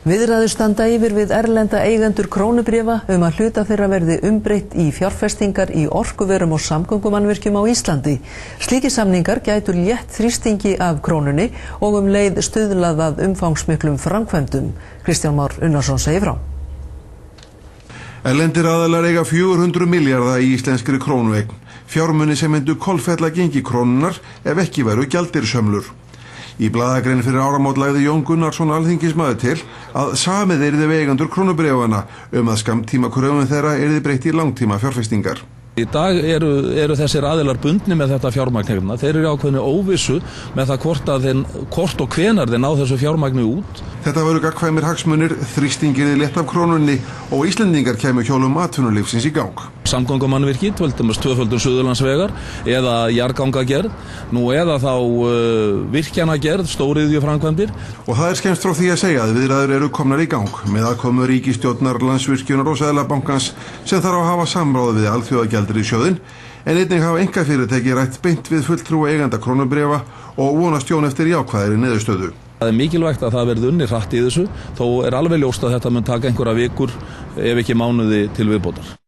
Viðræður standa yfir við erlenda eigendur krónubréfa að hluta þeirra verði umbreytt í fjárfestingar í orkuverum og samgöngumannvirkjum á Íslandi. Slíkir samningar gætu létt þrýstingi af krónunni og leið stuðlað að umfangsmiklum framkvæmdum. Kristján Már Unnarsson segir frá. Erlendir aðilar eiga 400 milljarða í íslenskri krónueign, fjármuni sem myndu kolfella gengi krónunnar ef ekki væru gjaldeyrisömlur. Í blaðagrein fyrir áramót lagði Jón Gunnarsson alþingismaður til að samið yrði við eigendur krónubréfanna að skammtímakröfum þeirra yrði breytt í langtíma fjárfestingar. Í dag eru þessir aðilar bundni með þetta fjármagn. Þeir eru ákveðinu óvissu með það hvort og hvenar þeir ná þessu fjármagni út. Þetta voru gagnkvæmir hagsmunir, þrýstingirði létt af krónunni og Íslendingar kæmu hjólum atvinnulífsins í gang. Samgöngumannvirki, tvöföldun Suðurlandsvegar eða jarðgangagerð, eða þá virkjanagerð, stóriðjuframkvæmdir. Og það skemmst frá því að segja að viðræður eru komnar í gang með aðkomu ríkisstjórnar, Landsvirkjunar og Seðlabankans sem þarf að hafa samráð við Alþjóðagjaldeyrissjóðinn, en einnig hafa einkafyrirtæki rætt beint við fulltrúa eigenda krónubréfa og vonast Jón eftir jákvæðri niðurstöðu. Það mikilvægt að það verði unnið hratt í þessu, þó alveg ljóst að þetta mun taka einhverja vikur ef ekki mánuði til viðbótar.